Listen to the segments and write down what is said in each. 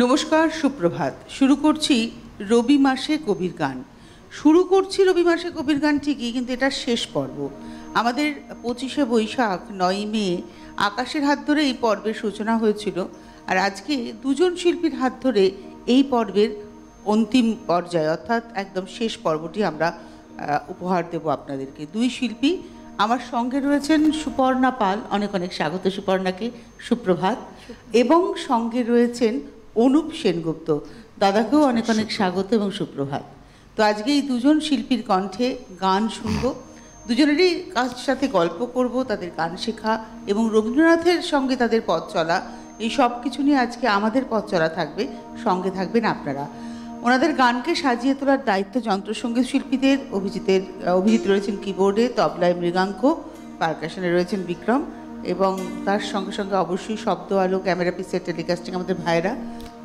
নমস্কার, সুপ্রভাত। শুরু করছি রবি মাসে কবির গান। রবি মাসে কবির গান ঠিকই, কিন্তু এটা শেষ পর্ব। আমাদের 25শে বৈশাখ 9ই মে আকাশের হাত ধরে এই পর্বের সূচনা হয়েছিল, আর আজকে দুজন শিল্পীর হাত ধরে এই পর্বের অন্তিম পর্যায়ে অর্থাৎ একদম শেষ পর্বটি আমরা উপহার দেব আপনাদেরকে। দুই শিল্পী আমার সঙ্গে রয়েছেন সুপর্ণা পাল, অনেক অনেক স্বাগত সুপর্ণাকে, সুপ্রভাত। এবং সঙ্গে রয়েছেন অনুপ সেনগুপ্ত, দাদাকেও অনেক অনেক স্বাগত এবং সুপ্রভাত। তো আজকে এই দুজন শিল্পীর কণ্ঠে গান শুনব, দুজনেরই কাছ সাথে গল্প করব, তাদের গান শেখা এবং রবীন্দ্রনাথের সঙ্গে তাদের পথ চলা, এই সব কিছু নিয়ে আজকে আমাদের পথ চলা থাকবে। সঙ্গে থাকবেন আপনারা। ওনাদের গানকে সাজিয়ে তোলার দায়িত্ব যন্ত্রসঙ্গীত শিল্পীদের। অভিজিৎ রয়েছেন কিবোর্ডে, তবলায় মৃগাঙ্ক, পারকাশনে রয়েছেন বিক্রম, এবং তার সঙ্গে সঙ্গে অবশ্যই শব্দ, আলো, ক্যামেরা, পিকচার, টেলিকাস্টিং আমাদের ভাইরা।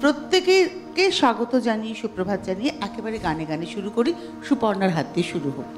প্রত্যেকে স্বাগত জানিয়ে, সুপ্রভাত জানিয়ে একেবারে গানে গানে শুরু করি। সুপর্ণার হাত দিয়ে শুরু হোক।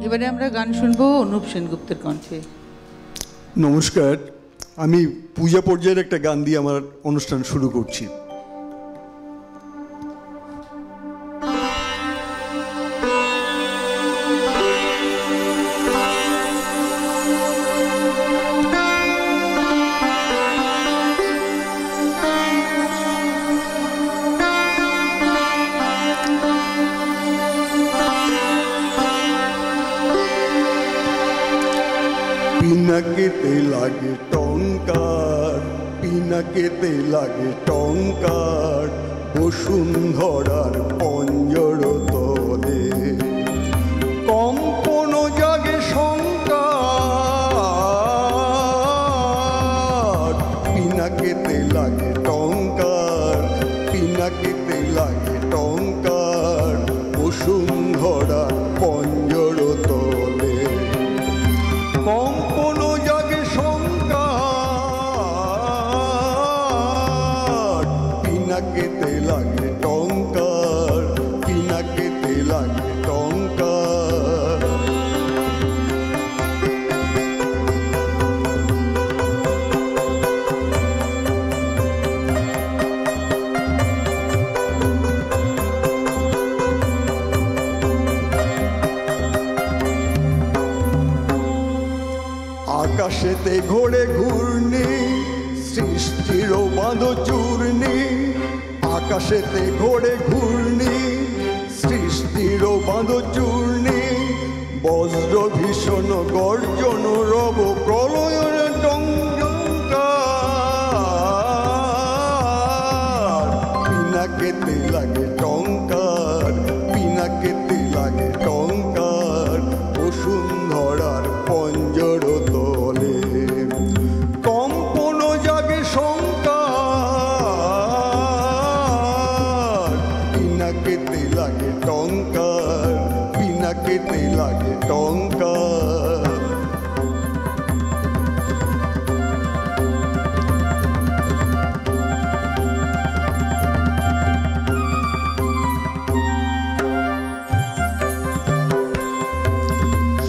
এবারে আমরা গান শুনবো অনুপ সেনগুপ্তের কণ্ঠে। নমস্কার, আমি পূজা পর্যায়ের একটা গান দিয়ে আমার অনুষ্ঠান শুরু করছি। পিনাকেতে লাগে টঙ্কার, পিনাকেতে লাগে টঙ্কার, বসুন্ধরার পঞ্জর তলে কম্পন জাগে শঙ্কার। পিনাকেতে লাগে টঙ্কার, পিনাকেতে লাগে টঙ্কার, বসুন্ধরার পঞ্জর তলে কম্পন জাগে শঙ্কার। পিনাকেতে লাগে টঙ্কার, পিনাকেতে লাগে টঙ্কার। আকাশেতে ঘোরে ঘূর্ণি, সৃষ্টির বাঁধ চূর্ণি। আকাশেতে ঘোরে ঘূর্ণি, সৃষ্টির বাঁধ চূর্ণি। বজ্র ভীষণ গর্জন রব প্রলয়ের টঙ্কার। পিনাকেতে লাগে টঙ্কার, পিনাকেতে লাগে টঙ্কার, বসুন্ধরার পঞ্জর তলে কম্পন জাগে শঙ্কার। পিনাকেতে লাগে টঙ্কার, পিনাকেতে লাগে টঙ্কার।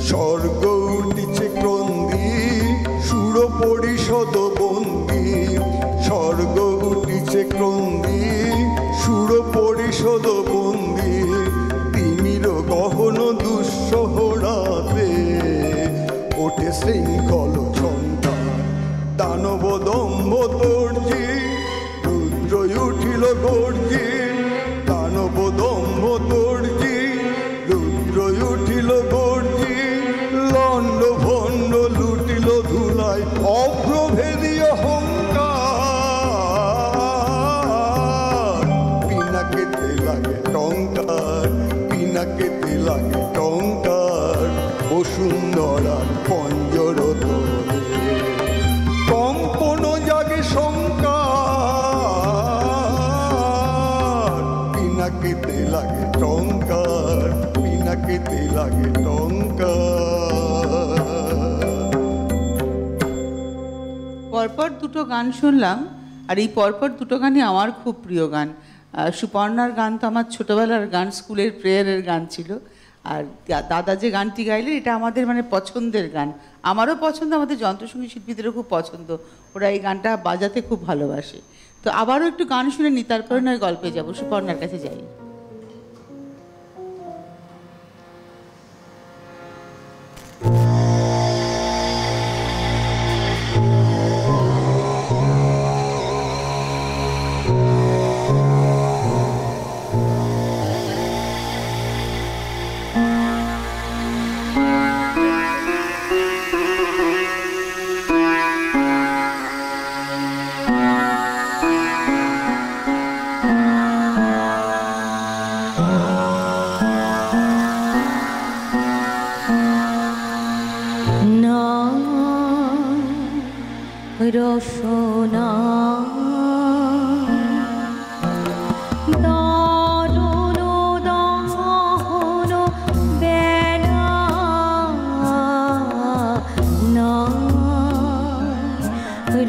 স্বর্গ উঠিছে ক্রন্দি, সুর পরিষদ বন্দি। স্বর্গ উঠিছে ক্রন্দি, সুর পরিষদ বন্দি। তিমির গহন দুঃসহরাতে ওঠে শৃঙ্খল ছন্দার, দানব দম্ভ তর্জি। রুদ্র উঠিল গর্জি, দানব দম্ভ তর্জি। রুদ্র উঠিল গর্জি, লণ্ড ভণ্ড লুটিল ধুলায় অভ্রভেদী অহংকার। পিনাকেতে লাগে টঙ্কার, পিনাকেতে লাগে টঙ্কার, বসুন্ধরার পঞ্জর তলে কম্পন জাগে শঙ্কার। পিনাকেতে লাগে টঙ্কার, পিনাকেতে লাগে টঙ্কার। পরপর দুটো গান শুনলাম, আর এই পরপর দুটো গানই আমার খুব প্রিয় গান। সুপর্ণার গান তো আমার ছোটোবেলার গান, স্কুলের প্রেয়ারের গান ছিল। আর দাদা যে গানটি গাইলেন এটা আমাদের মানে পছন্দের গান, আমারও পছন্দ, আমাদের যন্ত্রসঙ্গীত শিল্পীদেরও খুব পছন্দ, ওরা এই গানটা বাজাতে খুব ভালোবাসে। তো আবারও একটু গান শুনে নি, তারপরে নয় গল্পে যাবো। সুপর্ণার কাছে যাই। রসনা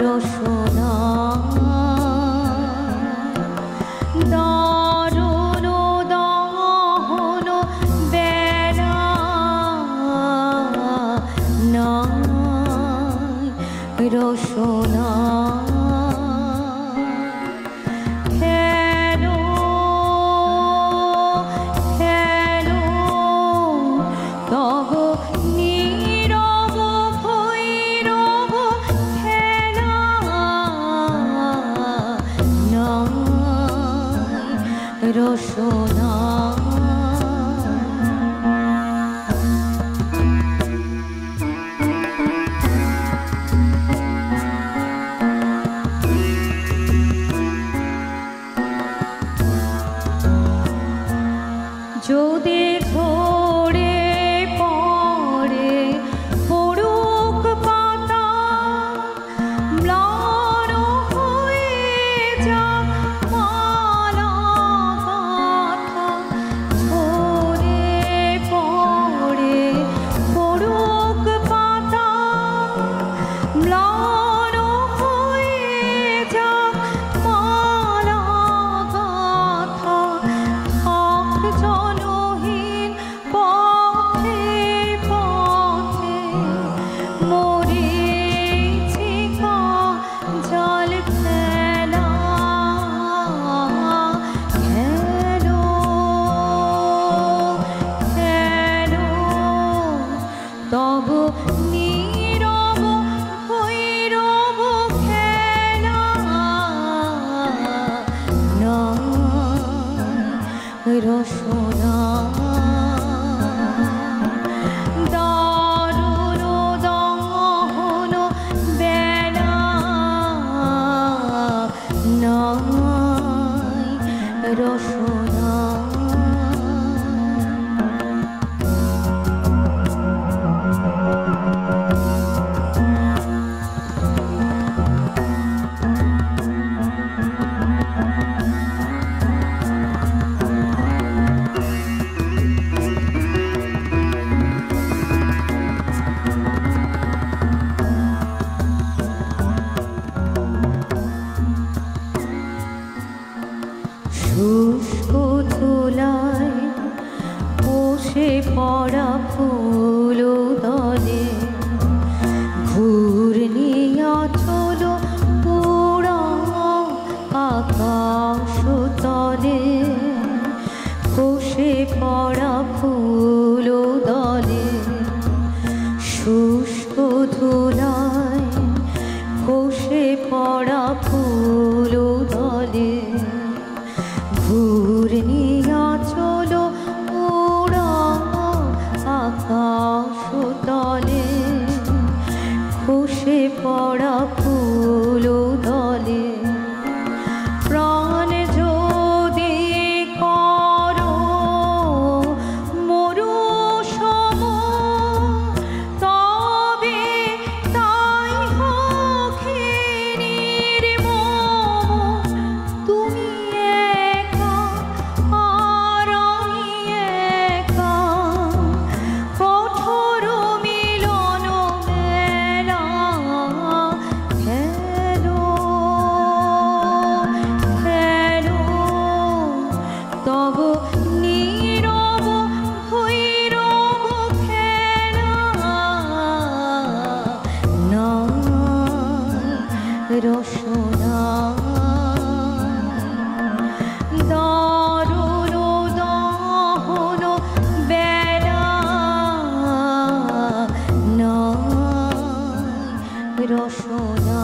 রসনা নীরব ভৈরব খেলা নাই রসনা। যদি ঝরে পড়ে পড়ুক পাতা ম্লান হয়ে যাক মালা গাঁথা, ঝরে পড়ে পড়ুক পাতা ম্লান হয়ে যাক মালা গাঁথা, থাক জনহীন পথে পথে মরীচিকা জল ফেলা খেলো খেলো তব নীরব ভৈরব খেলা নাই রসনা। দারুণ দহন বেলা নাই রসনা। শুষ্ক ধুলায় বসে পড়া ফুল দলে ঘূর্ণিয়া চলো পুরা আকাশ তলে, বসে পড়া ফুল দলে শুষ্ক ধুলায় বসে পড়া ফুল দলে ঘূর্ণিয়া চলো উড়া আকাশ তলে, খসে পড়া ফুল দলে প্রাণ যদি করো মরু সম তবে তাই হোক নির্মম। তুমি একা আর আমি একা কঠোর মিলন মেলা খেলো খেলো তব নীরব ভৈরব খেলা নাই রসনা। দারুণ দহন বেলা নাই রসনা।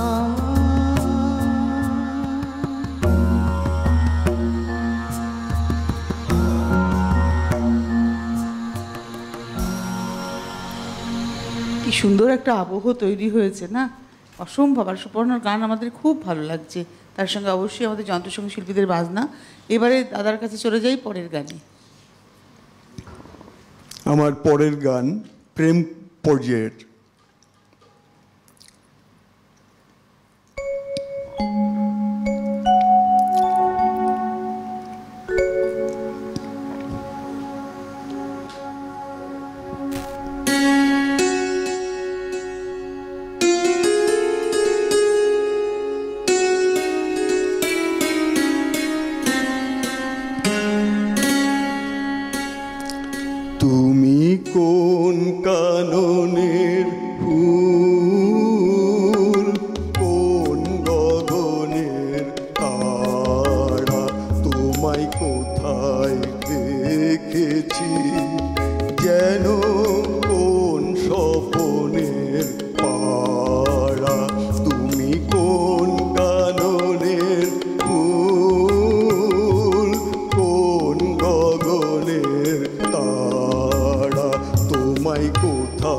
কি সুন্দর একটা আবহ তৈরি হয়েছে না, অসম্ভব। আর সুপর্ণার গান আমাদের খুব ভালো লাগছে, তার সঙ্গে অবশ্যই আমাদের যন্ত্রসঙ্গীত শিল্পীদের বাজনা। এবারে দাদার কাছে চলে যাই পরের গানে। আমার পরের গান প্রেম পর্যায়ের। তুমি কোন কাননের ফুল, কোন গগনের তারা, তোমায় কোথায় দেখেছি যেন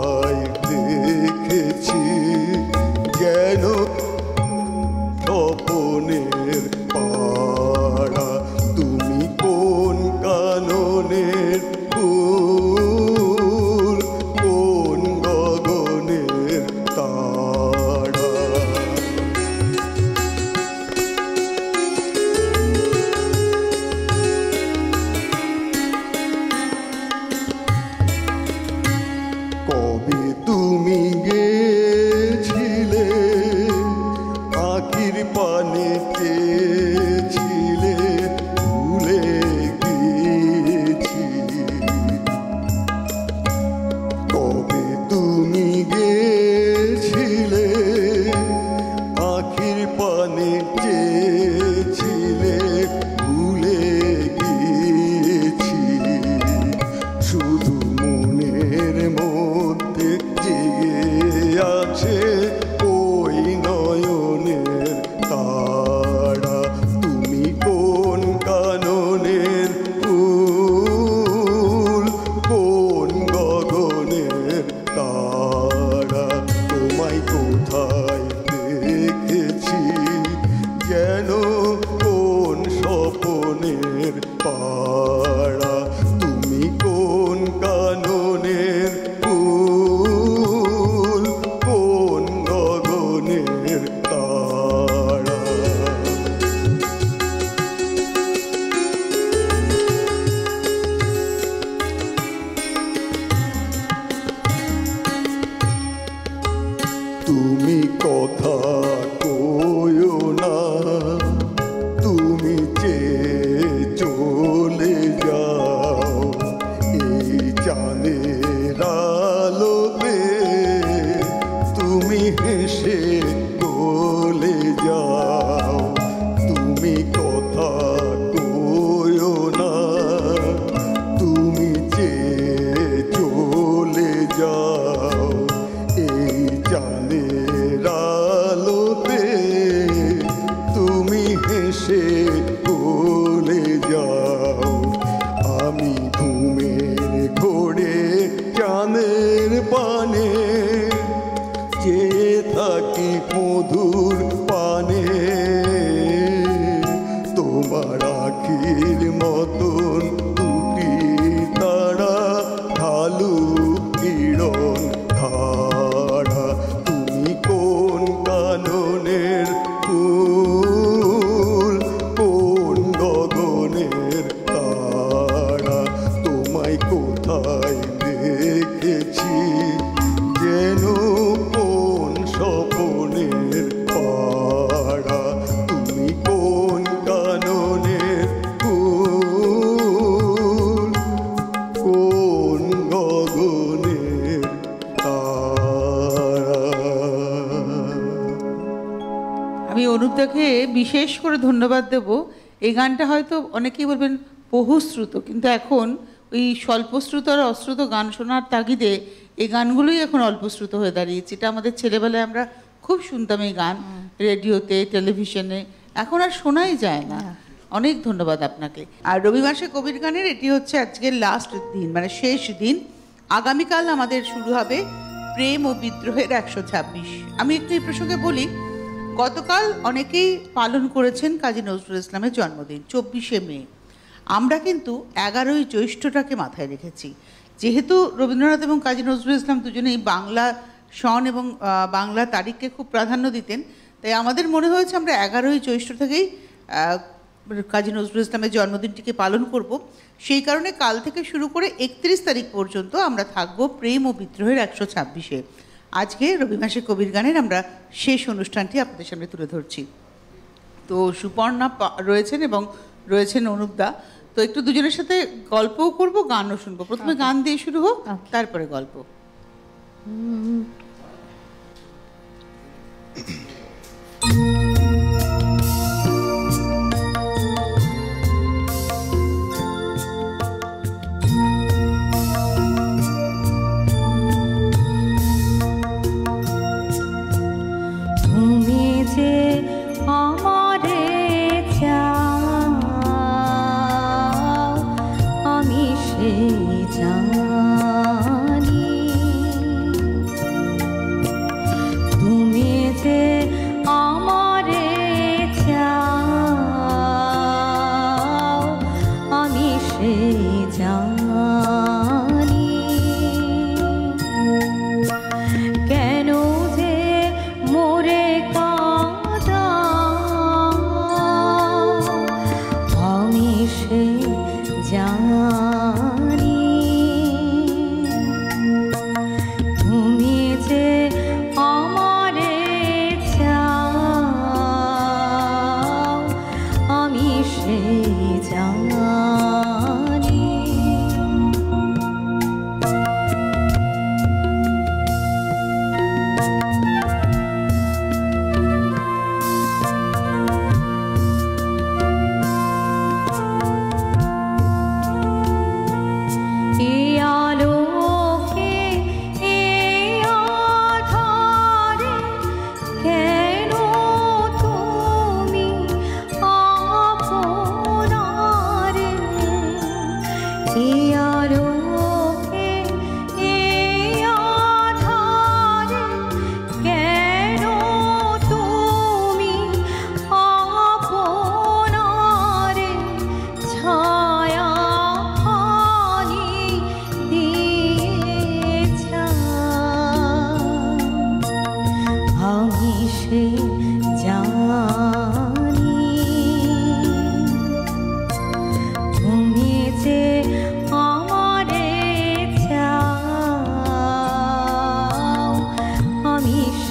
কোথায় দেখেছি যেন স্বপনের পাড়া, তুমি কোন কাননের ফুল, কোন গগনের তারা। কবে তুমি গেছিলে আখির পানে চেয়েছিলে, ভুলে গিয়েছি। কবে তুমি গেছিলে আখির পানে চেয়েছিলে, ভুলে গিয়েছি। শুধু মনের মধ্যে জেগে আছে ওই নয়নের তারা, তুমি কোন কাননের ফুল, কোন গগনের তারা। তোমায় কোথায় দেখেছি যেন কোন স্বপনের পাড়া, তুমি কোন কাননের ফুল, কোন গগনের তারা। তুমি কথা কইও না, তুমি চেয়ে চলে যাও এই চাঁদের আলোতে, তুমি হেসে বলে যাও। তুমি কথা কইও না, তুমি চেয়ে চলে যাও এই চাঁদের আলোতে, তুমি হেসে বলে যাও। আমি ঘুমের ঘোরে চাঁদের পানে চেয়ে থাকি মধুর পানে, তোমার আখির মতন দুটি তারা ঢালু কিরণ ধারা, তুমি কোন কাননের ফুল, কোন গগনের তারা। তোমায় কোথায় দেখেছি যেন কোন স্বপনের পাড়া, তুমি কোন কাননের ফুল, কোন গগনের তারা। আমি অনুপদাকে বিশেষ করে ধন্যবাদ দেব। এই গানটা হয়তো অনেকেই বলবেন বহুশ্রুত, কিন্তু এখন ওই স্বল্পশ্রুত আর অশ্রুত গান শোনার তাগিদে এই গানগুলোই এখন অল্পশ্রুত হয়ে দাঁড়িয়েছে। এটা আমাদের ছেলেবেলায় আমরা খুব শুনতাম এই গান, রেডিওতে, টেলিভিশনে, এখন আর শোনাই যায় না। অনেক ধন্যবাদ আপনাকে। আর রবি মাসে কবির গানের এটি হচ্ছে আজকের লাস্ট দিন, মানে শেষ দিন। আগামীকাল আমাদের শুরু হবে প্রেম ও বিদ্রোহের 126। আমি একটু এই প্রসঙ্গে বলি, গতকাল অনেকেই পালন করেছেন কাজী নজরুল ইসলামের জন্মদিন 24শে মে। আমরা কিন্তু 11ই জ্যৈষ্ঠটাকে মাথায় রেখেছি। যেহেতু রবীন্দ্রনাথ এবং কাজী নজরুল ইসলাম দুজনেই বাংলা সন এবং বাংলা তারিখকে খুব প্রাধান্য দিতেন, তাই আমাদের মনে হয়েছে আমরা 11ই জ্যৈষ্ঠ থেকেই কাজী নজরুল ইসলামের জন্মদিনটিকে পালন করব। সেই কারণে কাল থেকে শুরু করে 31 তারিখ পর্যন্ত আমরা থাকব প্রেম ও বিদ্রোহের 126-এ। আজকে রবি মাসে কবির গানের আমরা শেষ অনুষ্ঠানটি আপনাদের সামনে তুলে ধরছি। তো সুপর্ণা রয়েছেন এবং রয়েছেন অনুপদা। তো একটু দুজনের সাথে গল্পও করব, গানও শুনবো। প্রথমে গান দিয়ে শুরু হোক, তারপরে গল্প। তুমি যে আমারে চাও, আমি সে জানি।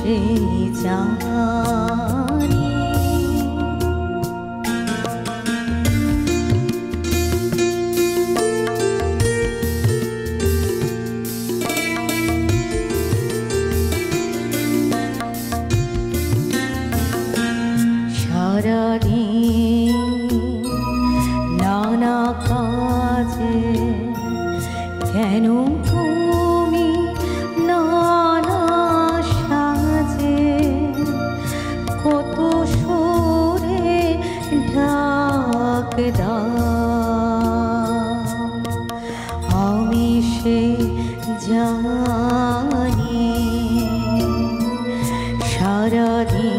সে জানি। সারাদিন নানা কাজে কেন তুমি নানা সাজে কত সুরে ডাক দাও, আমি সে জানি। সারাদিন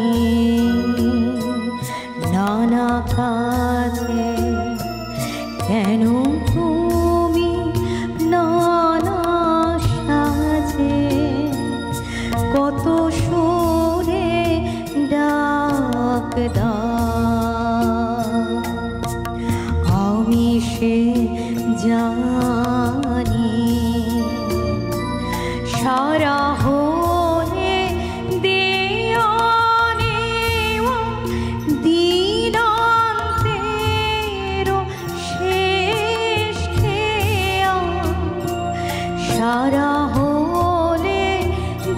নানা কাজে কেন তুমি নানা সাজে কত সুরে ডাক দাও, আমি সে জানি। সারা হলে দেওয়ানেও দিনান্তেরও শেষ খেয়া, সারা হলে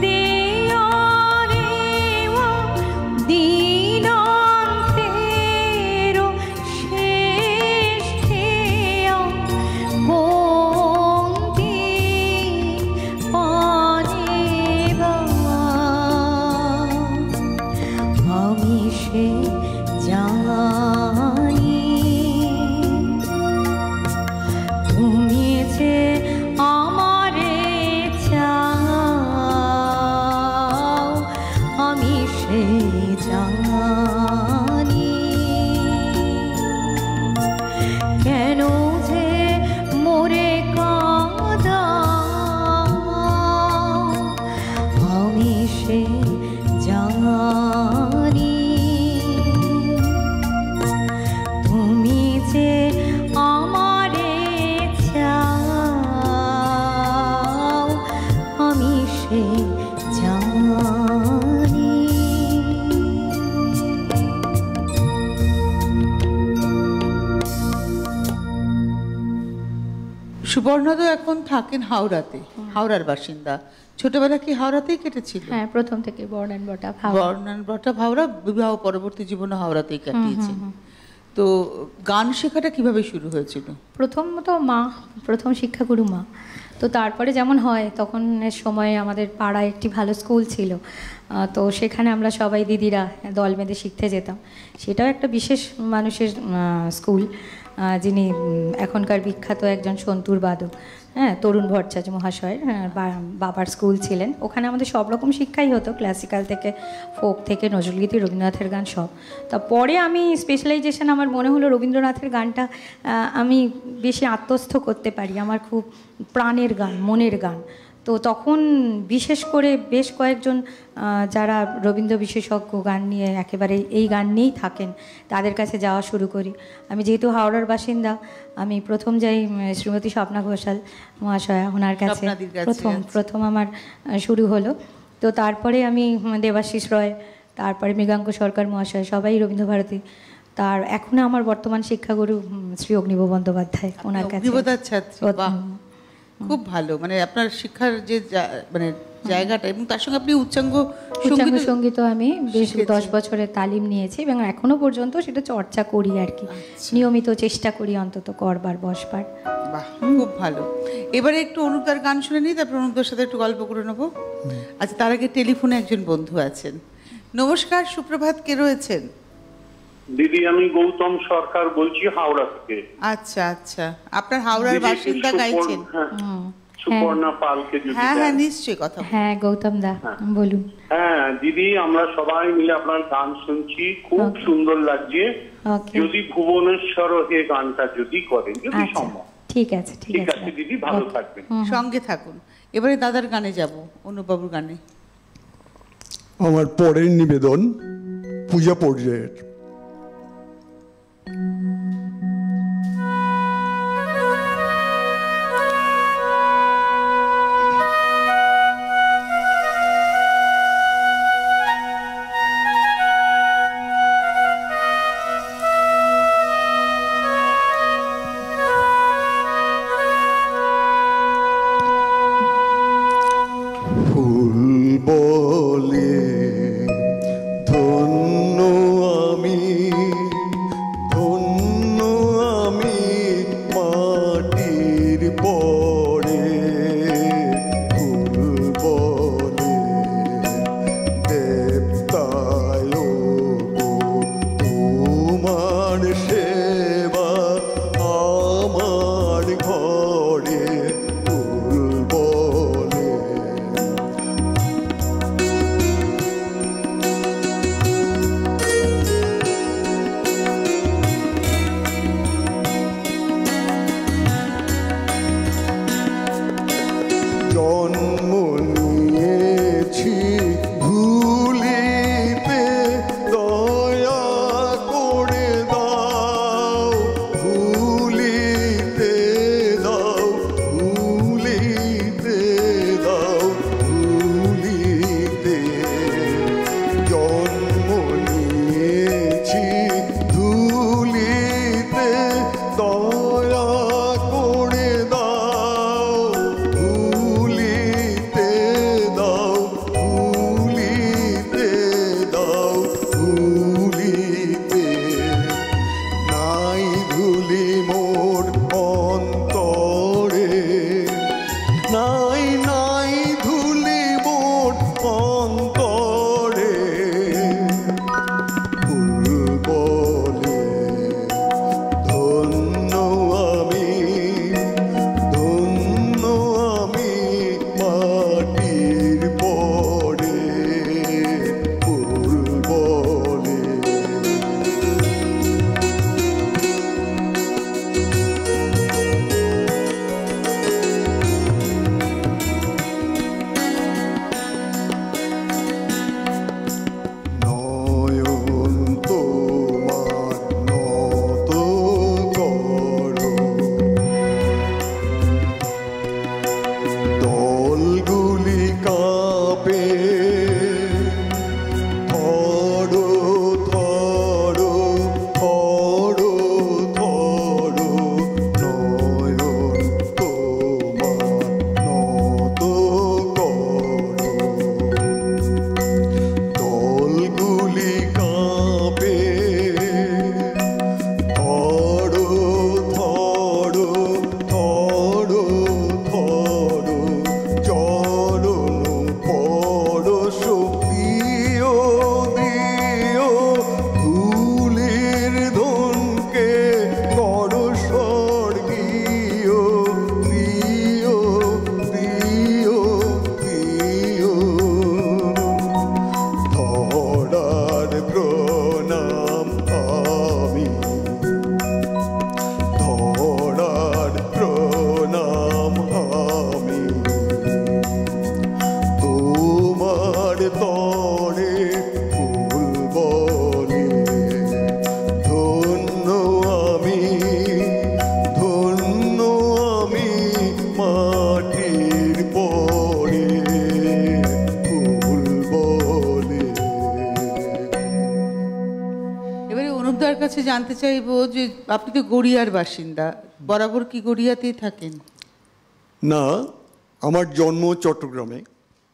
দেওয়ানেও দিনান্তেরও শেষ খেয়া, বন্দি পানে আমি সে জানি। তুমি যে আমারে চাও, আমি সে জানি। কেন যে মোরে কাঁদাও, আমি সে জানি। তুমি যে আমারে চাও, আমি সে জানি। সুবর্ণদা এখন থাকেন হাওড়াতে, হাওড়ার বাসিন্দা। ছোটবেলা কি হাওড়াতেই কেটেছিল? হ্যাঁ, প্রথম থেকে বর্ণ অ্যান্ড বট আপ হাওড়া। বর্ণ অ্যান্ড বট আপ হাওড়া, বিবাহ পরবর্তী জীবনে হাওড়াতেই কাটিয়েছেন। তো গান শেখাটা কিভাবে শুরু হয়েছিল? প্রথমত মা, প্রথম শিক্ষাগুরু মা। তো তারপরে যেমন হয় তখনের সময়ে আমাদের পাড়ায় একটি ভালো স্কুল ছিল, তো সেখানে আমরা সবাই দিদিরা দল বেঁধে শিখতে যেতাম। সেটাও একটা বিশেষ মানুষের স্কুল, যিনি এখনকার বিখ্যাত একজন সন্তুর বাদক, হ্যাঁ, তরুণ ভট্টাচার্য মহাশয়ের বাবার স্কুল ছিলেন। ওখানে আমাদের সব রকম শিক্ষাই হতো, ক্লাসিক্যাল থেকে ফোক থেকে নজরুলগীতি, রবীন্দ্রনাথের গান সব। তারপরে আমি স্পেশালাইজেশন, আমার মনে হলো রবীন্দ্রনাথের গানটা আমি বেশি আত্মস্থ করতে পারি, আমার খুব প্রাণের গান, মনের গান। তো তখন বিশেষ করে বেশ কয়েকজন যারা রবীন্দ্র বিশেষজ্ঞ, গান নিয়ে একেবারে এই গান নিয়েই থাকেন, তাদের কাছে যাওয়া শুরু করি। আমি যেহেতু হাওড়ার বাসিন্দা, আমি প্রথম যাই শ্রীমতী স্বপ্না ঘোষাল মহাশয়া, ওনার কাছে প্রথম আমার শুরু হলো। তো তারপরে আমি দেবাশিস রয়, তারপরে মৃগাঙ্ক সরকার মহাশয়, সবাই রবীন্দ্রভারতী। তার এখনো আমার বর্তমান শিক্ষাগুরু শ্রী অগ্নিব বন্দ্যোপাধ্যায়, ওনার কাছে। খুব ভালো, মানে আপনার শিক্ষার যে মানে জায়গাটা, এবং তার সঙ্গে আপনি উচ্চাঙ্গ সঙ্গীতও আমি বেশ 10 বছরের তালিম নিয়েছি এবং এখনো পর্যন্ত সেটা চর্চা করি আর কি, নিয়মিত চেষ্টা করি অন্তত করবার বসবার। বাহ, খুব ভালো। এবারে একটু অনুপদার গান শুনে নিই, তারপর অনুপদার সাথে একটু গল্প করে নেবো। আচ্ছা, তার আগে টেলিফোনে একজন বন্ধু আছেন। নমস্কার, সুপ্রভাত, কে রয়েছেন? দিদি, আমি গৌতম সরকার বলছি হাওড়া থেকে। আচ্ছা আচ্ছা, আপনার হাওড়ার বাসিন্দা গাইছেন? সুপর্ণা পালকে যদি। হ্যাঁ হ্যাঁ, নিশ্চয়ই কথা। হ্যাঁ গৌতম দা, বলুন। হ্যাঁ দিদি, আমরা সবাই মিলে আপনার গান শুনছি, খুব সুন্দর লাগছে। যদি ভুবনেশ্বর হে গানটা যদি করেন, যদি সম্ভব। ঠিক আছে, ঠিক আছে দিদি, ভালো থাকবেন, সঙ্গে থাকুন। এবারে দাদার গানে যাব, অনুবাবুর গানে। আমার পরের নিবেদন পূজা পর্যায়ের। বলে ধন্য আমি, ধন্য আমি মাটির পরে, ফুল বলে দেবতায় গো তোমার সেবা আমার ঘরে, ফুল বলে জন্ম নিয়েছি ভুলিতে, দয়া করে দাও ভুলিতে, দাও ভুলিতে, দাও ভুলিতে, জন্ম নিয়েছি ভুলিতে, দয়া করে দাও ভুলিতে, দাও ভুলিতে, দাও ভুলিতে, নাই ধুলি মোর অন্তরে, নাই নাই ধুলি মোর অন্তরে, ফুল বলে ধন্য আমি, ধন্য আমি মাটির পরে, ফুল বলে নয়ন তোমার নত করো, দলগুলি কাঁপে, থরো থরো থরো থরো, নয়ন তোমার নত করো, দলগুলি কাঁপে, থরো থরো থরো থরো, চরণ পরশ দিও দিও, ধুলির ধনকে করো স্বর্গীয়, দিও দিও দিও, ধরার প্রণাম আমি, ধরার প্রণাম আমি, তোমার তরে ফুল বলে ধন্য আমি, ধন্য আমি মাটির পরে, ফুল বলে। এবারে অনুপদার কাছে জানতে চাইবো যে আপনি তো গড়িয়ার বাসিন্দা, বরাবর কি গড়িয়াতেই থাকেন? না, আমার জন্ম চট্টগ্রামে।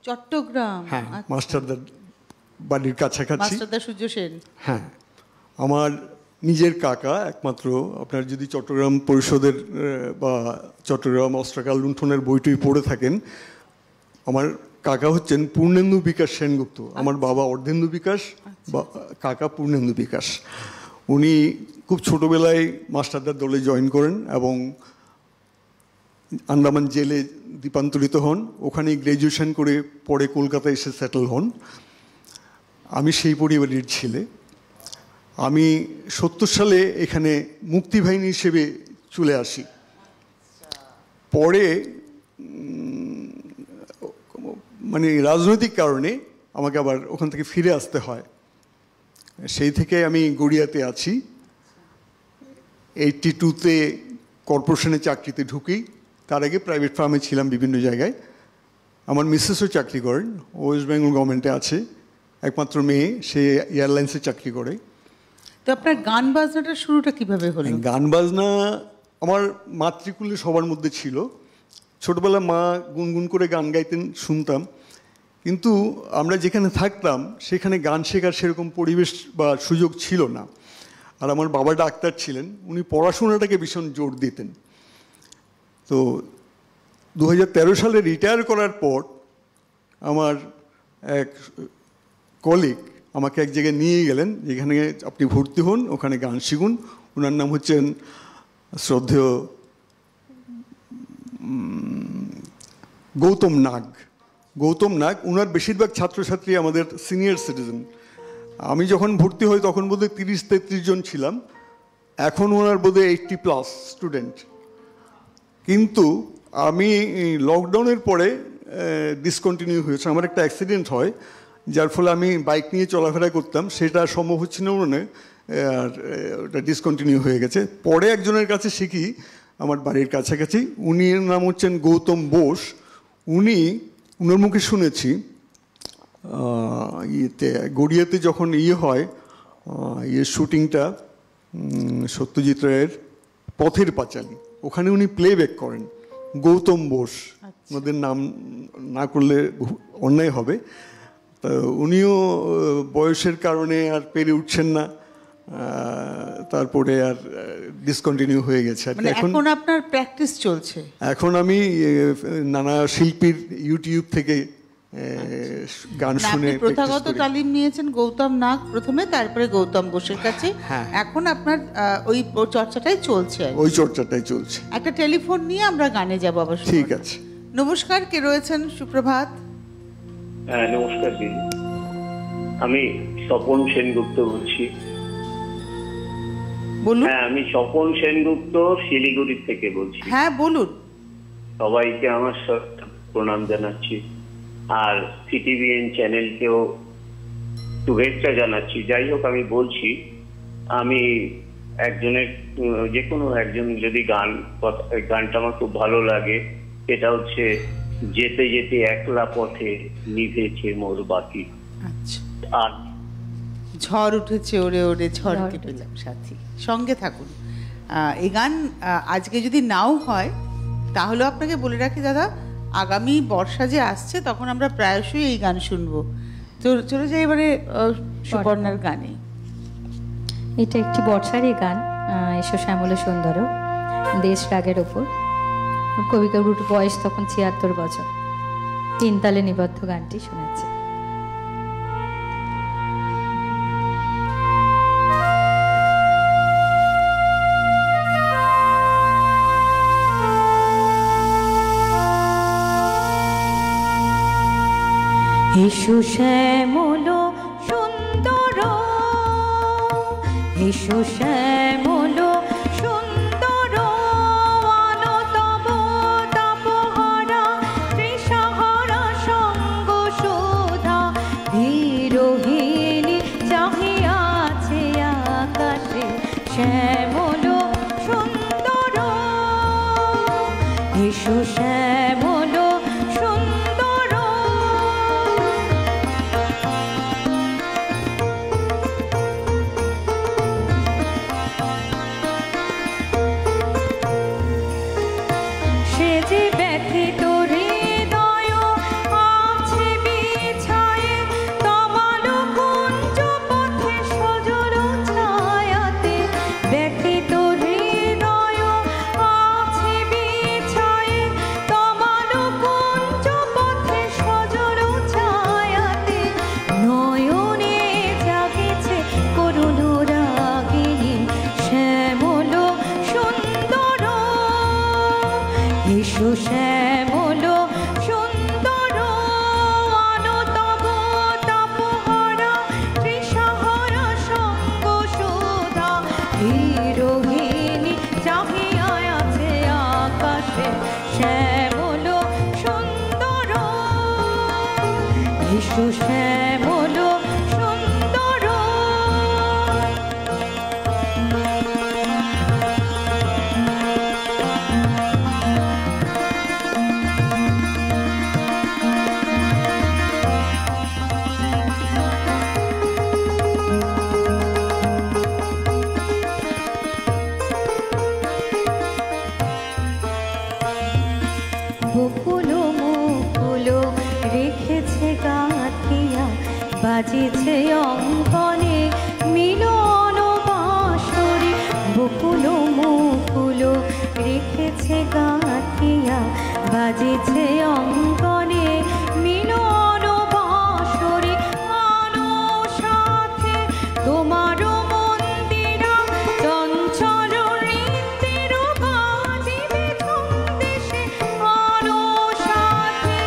চট্টগ্রাম? হ্যাঁ, আচ্ছা। মাস্টারদার বাড়ির কাছাকাছি। মাস্টারদা সূর্য সেন। হ্যাঁ, আমার নিজের কাকা একমাত্র, আপনার যদি চট্টগ্রাম পরিষদের বা চট্টগ্রাম অস্ত্রাকাল লুণ্ঠনের বইটই পড়ে থাকেন, আমার কাকা হচ্ছেন পূর্ণেন্দু বিকাশ সেনগুপ্ত। আমার বাবা অর্ধেন্দু বিকাশ, বা কাকা পূর্ণেন্দু বিকাশ। উনি খুব ছোটোবেলায় মাস্টারদার দলে জয়েন করেন এবং আন্দামান জেলে দ্বীপান্তরিত হন, ওখানেই গ্র্যাজুয়েশন করে পরে কলকাতায় এসে সেটেল হন। আমি সেই পরিবারের ছেলে। আমি 70 সালে এখানে মুক্তিবাহিনী হিসেবে চলে আসি। পরে মানে রাজনৈতিক কারণে আমাকে আবার ওখান থেকে ফিরে আসতে হয়। সেই থেকে আমি গড়িয়াতে আছি। 82-তে কর্পোরেশনে চাকরিতে ঢুকি। তার আগে প্রাইভেট ফার্মে ছিলাম বিভিন্ন জায়গায়। আমার মিসেসও চাকরি করেন, ওয়েস্ট বেঙ্গল গভর্নমেন্টে আছে, একমাত্র মেয়ে, সে এয়ারলাইন্সে চাকরি করে। তো আপনার গান বাজনাটার শুরুটা কিভাবে হলো? গান বাজনা আমার মাতৃকুলে সবার মধ্যে ছিল। ছোটবেলা মা গুনগুন করে গান গাইতেন, শুনতাম। কিন্তু আমরা যেখানে থাকতাম সেখানে গান শেখার সেরকম পরিবেশ বা সুযোগ ছিল না। আর আমার বাবা ডাক্তার ছিলেন, উনি পড়াশোনাটাকে ভীষণ জোর দিতেন। তো 2013 সালে রিটায়ার করার পর আমার এক কলিগ আমাকে এক জায়গায় নিয়ে গেলেন, যেখানে আপনি ভর্তি হন, ওখানে গান শিখুন। ওনার নাম হচ্ছেন শ্রদ্ধেয় গৌতম নাগ। ওনার বেশিরভাগ ছাত্রছাত্রী আমাদের সিনিয়র সিটিজেন। আমি যখন ভর্তি হই তখন বোধহয় 30-33 জন ছিলাম, এখন ওনার বোধহয় 80+ স্টুডেন্ট। কিন্তু আমি লকডাউনের পরে ডিসকন্টিনিউ হয়েছে, আমার একটা অ্যাক্সিডেন্ট হয়, যার ফলে আমি বাইক নিয়ে চলাফেরা করতাম, সেটা সম্ভব হচ্ছে না মনে, আর ওটা ডিসকন্টিনিউ হয়ে গেছে। পরে একজনের কাছে শিখি আমার বাড়ির কাছাকাছি, উনির নাম হচ্ছেন গৌতম বোস। উনার মুখে শুনেছি গড়িয়াতে যখন হয় শুটিংটা সত্যজিৎ রায়ের পথের পাঁচালী, ওখানে উনি প্লেব্যাক করেন। গৌতম বোস, ওনাদের নাম না করলে অন্যায় হবে। তা উনিও বয়সের কারণে আর পেরে উঠছেন না, তারপরে আর ডিসকন্টিনিউ হয়ে গেছে। এখন আপনার প্র্যাকটিস চলছে? এখন আমি নানা শিল্পীর ইউটিউব থেকে গান শুনে প্রথাগত তালিম নিয়েছেন গৌতম নাগ প্রথমে, তারপরে গৌতম বোসের কাছে। এখন আপনার ওই চর্চাটাই চলছে। একটা টেলিফোন নিয়ে আমরা গানে যাব আবার। ঠিক আছে। নমস্কার, কে রয়েছেন? সুপ্রভাত। হ্যাঁ নমস্কার দিদি, আমি স্বপন সেনগুপ্ত বলছি। বলুন। হ্যাঁ আমি স্বপন সেনগুপ্ত শিলিগুড়ি থেকে বলছি। হ্যাঁ বলুন। সবাইকে আমার প্রণাম জানাচ্ছি, আর সিটিভিএন চ্যানেলকেও শুভেচ্ছা জানাচ্ছি। যাই হোক, আমি বলছি, আমি যে কোনো একজন যদি গানটা আমার খুব ভালো লাগে, সেটা হচ্ছে যেতে যেতে একলা পথে নিভেছে মোর বাতি। আচ্ছা। আর ঝড় উঠেছে ওরে ওরে ঝড়কে পেলাম সাথী। সঙ্গে থাকুন। এই গান আজকে যদি নাও হয়, তাহলেও আপনাকে বলে রাখি দাদা, আগামী বর্ষা যে আসছে তখন আমরা প্রায়শই এই গান শুনবো। তো চলে যাই এবারে সুপর্ণার গানে। এটা একটি বর্ষারই গান, এসো শ্যামল সুন্দর, দেশ রাগের ওপর। কবিগুরুর বয়স তখন 76 বছর। 3 তালে নিবদ্ধ গানটি শোনাচ্ছে। এসো শ্যামল সুন্দর, এসো শ্যামল সুন্দর, অনতব তাপহারা তৃষাহারা সঙ্গ সুধা, বিরোহিণী চাহিয়াছে আকাশে শ্যামল সুন্দর, এসো শ্যামল সুন্দর। সে যে ব্যথিত হৃদয় আছে বিছায়ে, তমাল কুঞ্জ পথে সজল ছায়াতে, ব্যথিত হৃদয় আছে বিছায়ে, তমাল কুঞ্জ পথে সজল ছায়াতে, নয়নে জাগেছে করুণ রাগিনী শ্যামল সুন্দর, এসো শ্যামল সুন্দর, অনতব তাপহারা তৃষাহারা সঙ্গ সুধা, বিরোহিণী চাহিয়া আছে আকাশে শ্যামল সুন্দর, এসো শ্যামল সুন্দর। বকুল মুকুল রেখেছে গা বাজেছে অঙ্গনে মিলন বাঁশরি, বকুল মুকুল রেখেছে গাঁথিয়া, বাজেছে অঙ্গনে মিলন বাঁশরি, আনো সাথে তোমার মন্দিরা, চঞ্চল হৃদের বাজিবে ছন্দেশে, আনো সাথে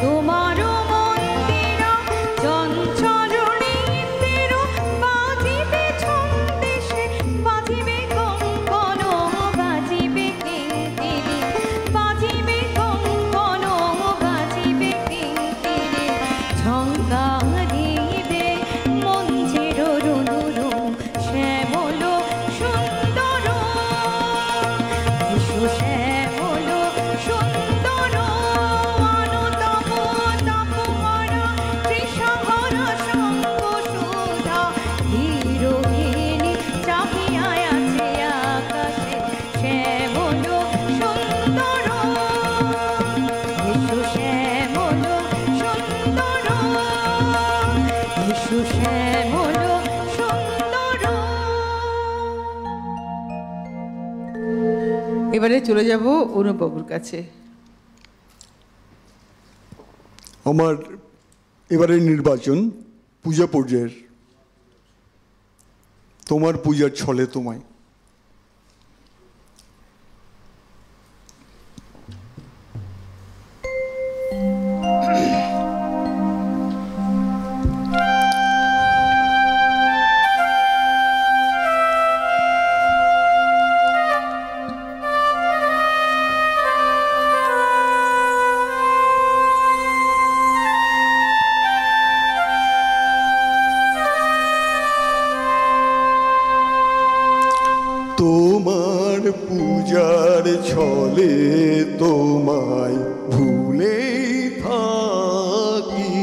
তোমার মন্দিরা, চঞ্চল হৃদের বাজিবে ছন্দেশে, বাজিবে কঙ্কণ বাজিবে কিঙ্কিণী, বাজিবে কঙ্কণ বাজিবে কিঙ্কিণী, ঝঙ্কারিবে মঞ্চের রুনুরুম, শ্যামল সুন্দর বিশু শ্যামল সুন্দর, অনুতম তপহারা তৃষাহরা শঙ্খ সুধা, ধীরহীনি চাহিয়া আছে আকাশে, শ্যামল সুন্দর বিশু শ্যামল সুন্দর, বিশু শ্যামল সুন্দর। এবারে চলে যাব অনুপবাবুর কাছে। আমার এবারে নির্বাচন পূজা পর্যায়ের। তোমার পূজার ছলে তোমায়। তোমার পূজার ছলে তোমায় ভুলে থাকি,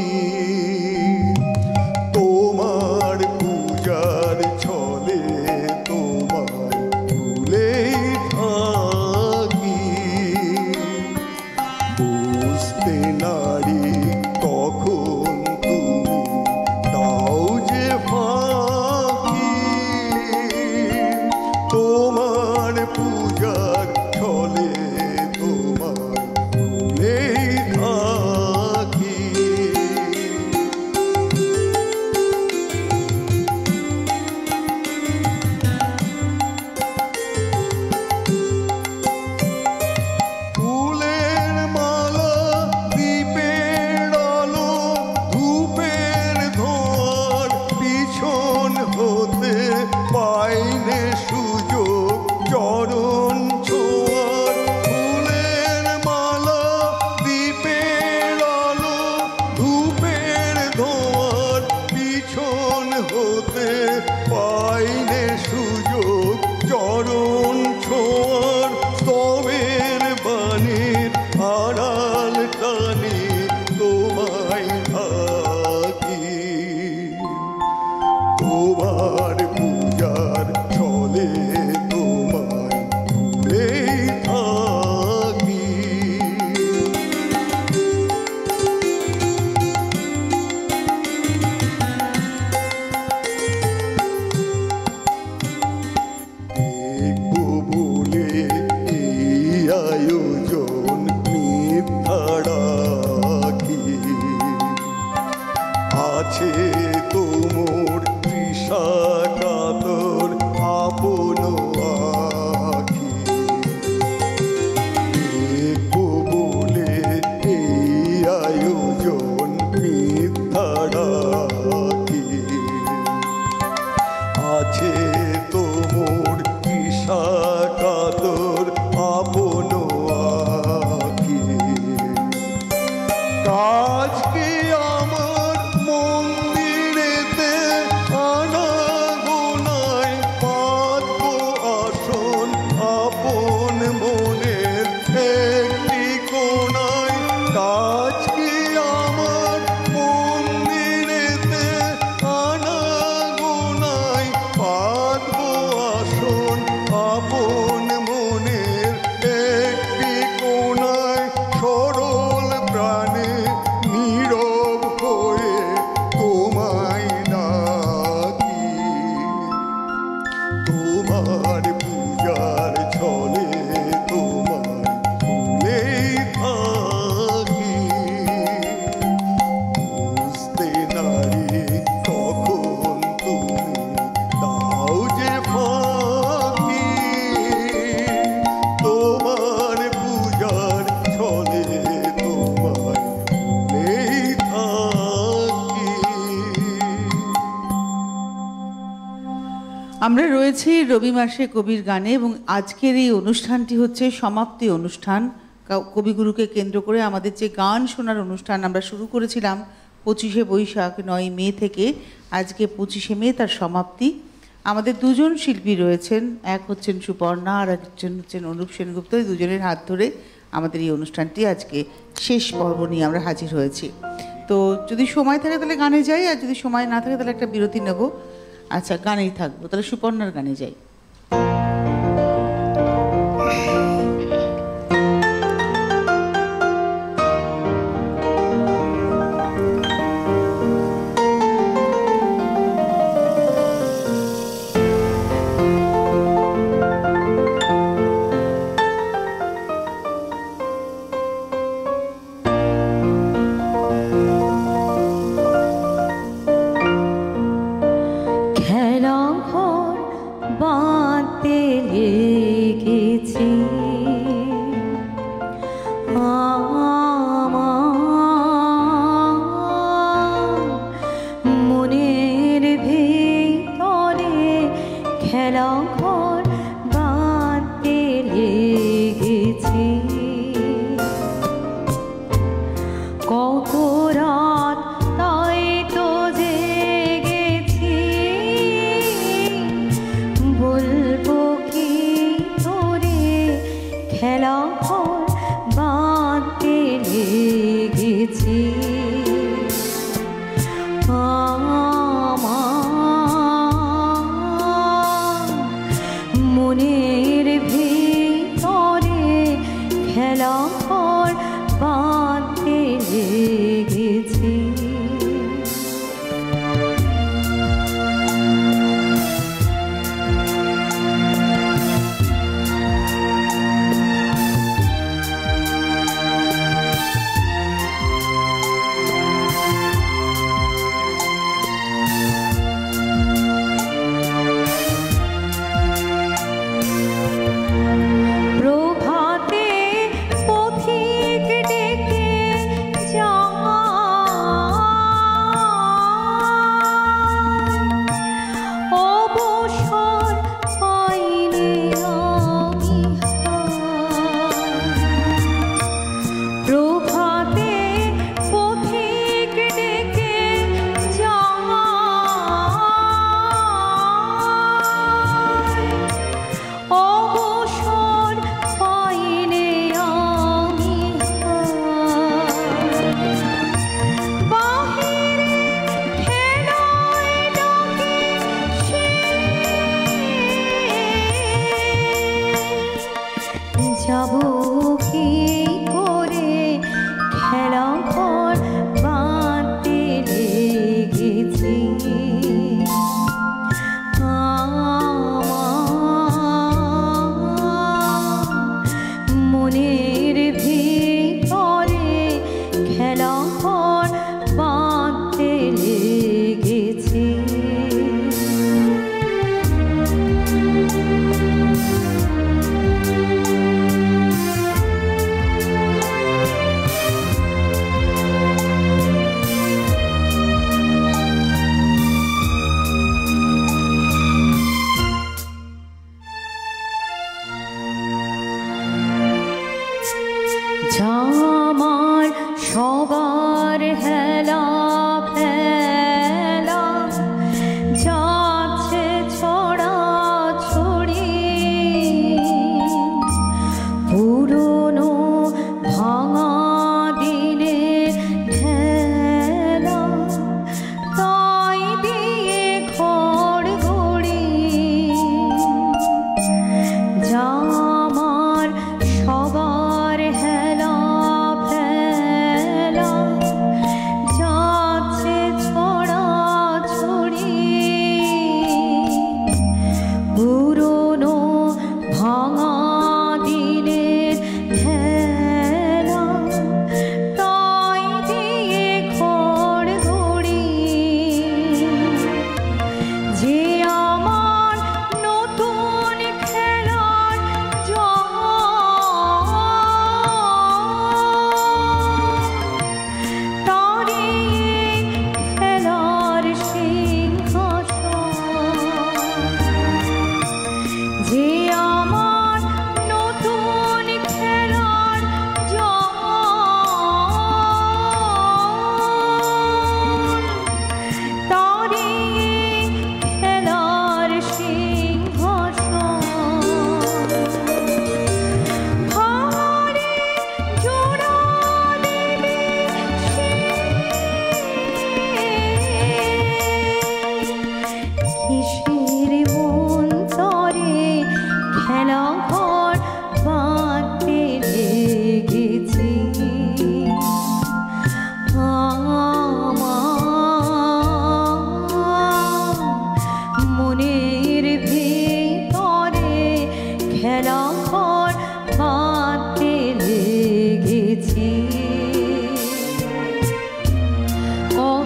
তোমার পূজার ছলে তোমায় ভুলে থাকি, বুঝতে নারী তখন তুমি দাও যে ফাঁকি, তোমার পূজার ছলে তোমার ভুলে থাকি। ফুলের মালা দীপের আলো ধূপের ধোঁয়ার পিছন হতে পাইনে সুযোগ চরণ ছোঁয়ার, ফুলের মালা দীপের আলো ধূপের ধোঁয়ার পিছন হতে পাইনে সুযোগ চরণ ছোঁয়ার, স্তবের বাণীর আড়াল টানে তোমায় থাকি, তোমার পূজার ছলে তোমায় ভুলে থাকি। দেখবো বলে এই আয়োজন মিথ্যা রাখি, আছে তোমর তৃষা কাতর আপন আখি, দেখবো বলে এই আয়োজন মিথ্যা রাখি, আছে তোমর তৃষা কাতর আপন আখি, কাজকে আমার মন্দিরেতে আনা আমরা রয়েছি রবি মাসে কবির গানে এবং আজকের এই অনুষ্ঠানটি হচ্ছে সমাপ্তি অনুষ্ঠান। কবিগুরুকে কেন্দ্র করে আমাদের যে গান শোনার অনুষ্ঠান আমরা শুরু করেছিলাম 25শে বৈশাখ 9 মে থেকে, আজকে 25শে মে তার সমাপ্তি। আমাদের দুজন শিল্পী রয়েছেন, এক হচ্ছেন সুপর্ণা আর একজন হচ্ছেন অনুপ সেনগুপ্ত। এই দুজনের হাত ধরে আমাদের এই অনুষ্ঠানটি আজকে শেষ পর্ব নিয়ে আমরা হাজির হয়েছি। তো যদি সময় থাকে তাহলে গানে যাই, আর যদি সময় না থাকে তাহলে একটা বিরতি নেব। আচ্ছা, গানেই থাকবো, তাহলে সুপর্ণার গানে যাই। খেলা ঘর বা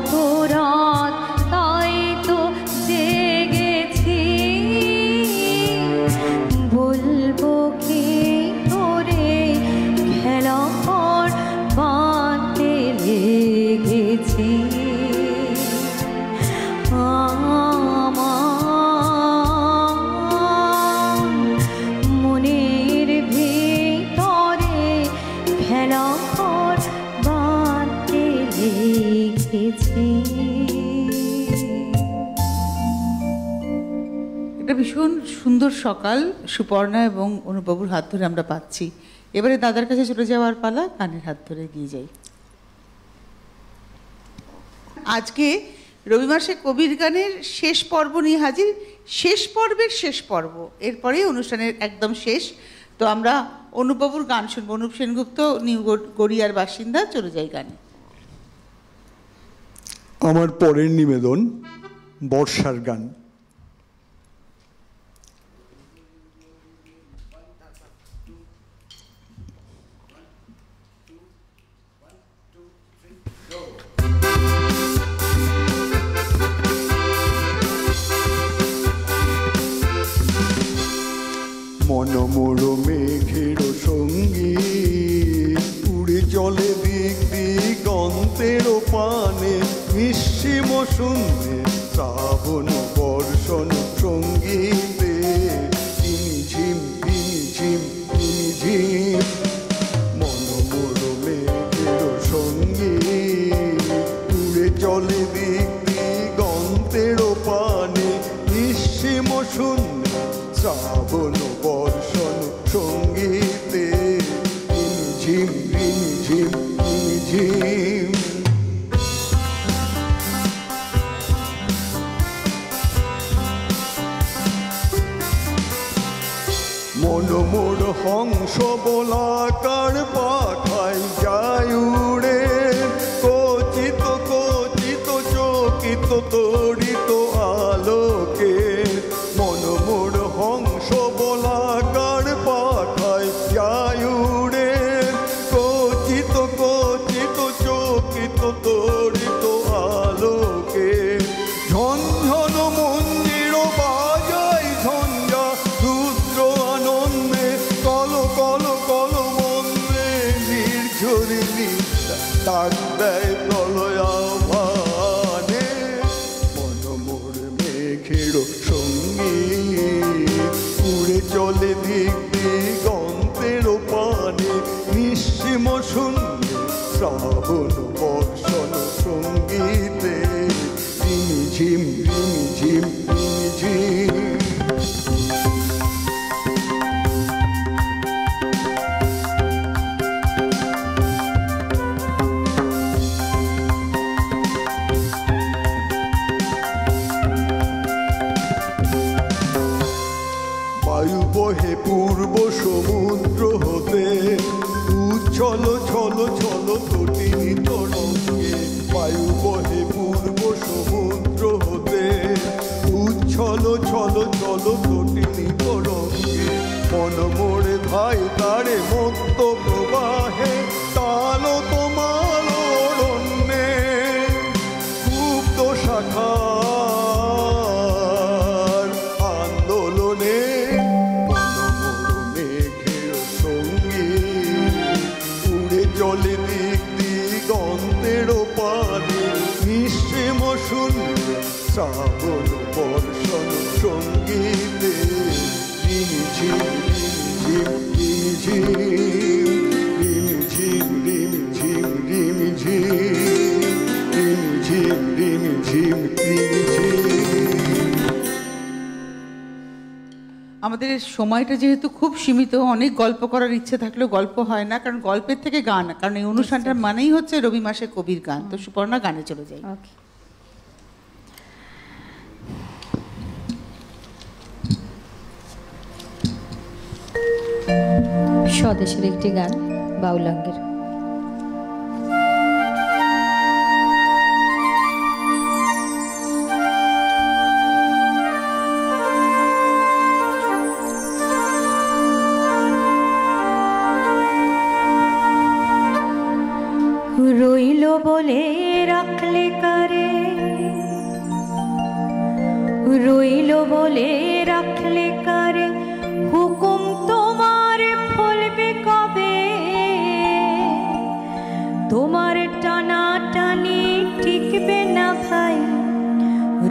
কত রাত তাই তো জেগেছি, বলবো কি তোরে খেলা কর বাঁধতে লেগেছি। আমার মনের ভিতরে খেলা কর বাঁধতে লেগেছি। একটা ভীষণ সুন্দর সকাল সুপর্ণা এবং অনুবাবুর হাত ধরে আমরা পাচ্ছি। এবারে দাদার কাছে চলে যাওয়ার পালা, কানের হাত ধরে এগিয়ে যাই। আজকে রবি মাসে কবির গানের শেষ পর্ব নিয়ে হাজির, শেষ পর্বের শেষ পর্ব, এরপরে অনুষ্ঠানের একদম শেষ। তো আমরা অনুবাবুর গান শুনবো। অনুপ সেনগুপ্ত, নিউ গড়িয়ার বাসিন্দা, চলে যাই গানে। আমার পরের নিবেদন বর্ষার গান। মনমোর মেঘের সঙ্গী উড়ে চলে দিক দিগন্তের পানে, নিঃসীম শূন্যে শ্রাবণ বর্ষণ সঙ্গীতে ঝিম ঝিম ঝিম। মনমোর মেঘের সঙ্গী উড়ে চলে দিক দিগন্তের পানে, নিঃসীম শূন্যে শ্রাবণ বর্ষণ সঙ্গীতে ঝিম ঝিম ঝিম। মনমোর হংস বলাকার পাখায় যায় উড়ে, কচিত কচিত চকিত তড়িত আলোকে। মনমোর হংস বলাকার পাখায় যায় উড়ে, কচিত কচিত চকিত তড়িত আলোকে। ঝনঝন মন্দির বাজায় ঝঞ্ঝা রুদ্র আনন্দে, কল কল কল মন্দে নির্ঝরি নিশা তাক দেয় তলয়া ভানে। মনমোর মেঘের সঙ্গী উড়ে চলে দিক দিগন্তের পানে, নিঃসীম শূন্য শ্রাবণ বর্ষণ সঙ্গীতে ঝিম ঝিম ঝিম। বায়ু বহে পূর্ব সমুদ্র হতে, উচ্ছল ছল ছল তটিনী তরঙ্গে। বায়ু বহে পূর্ব সমুদ্র হতে, উচ্ছল ছল ছল তটিনী তরঙ্গে। মনমোরে ভাই তারে মত্ত প্রবাহে, তাল তোমার অরণ্যে গুপ্ত শাখার আন্দোলনে। মনমোর মেঘের সঙ্গী উড়ে চলে দিক দিগন্তের পানে, নিঃসীম শূন্য শ্রাবণ বর্ষণ সঙ্গীতে ঝিম ঝিম ঝিম ঝিম ঝিম ঝিম ঝিম ঝিম ঝিম ঝিম ঝিম। আমাদের সময়টা যেহেতু খুব সীমিত, অনেক গল্প করার ইচ্ছে থাকলেও গল্প হয় না, কারণ গল্পের থেকে গান, কারণ এই অনুষ্ঠানটার মানেই হচ্ছে রবি মাসে কবির গান। তো সুপর্ণা, গানে চলে যাই। ওকে। স্বদেশের একটি গান, বাউলাঙ্গের। রইল বলে রাখলে কারে বলে রাখলে কারে হুকুম তোমার ফলবে কবে তোমার টানা টানি টিকবে না ভাই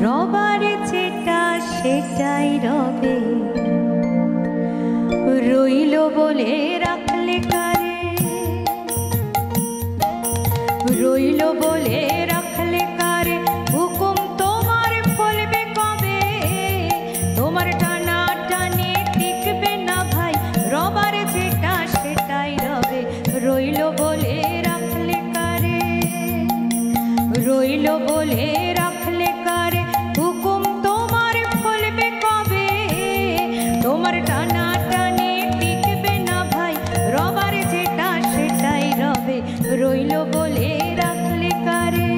রবার যেটা সেটাই রবে রইল বলে রাখলে কারে রইল বলে রাখলে কারে হুকুম তোমার ফলবে কবে তোমার টানা টানি টিকবে না ভাই রবার যেটা সেটাই রবে রইল বলে রাখলে কারে রইল বলে রাখলে কারে হুকুম তোমার ফলবে কবে তোমার টানা টানি টিকবে না ভাই রবার যেটা সেটাই রবে রইল বলে রাখলে কারে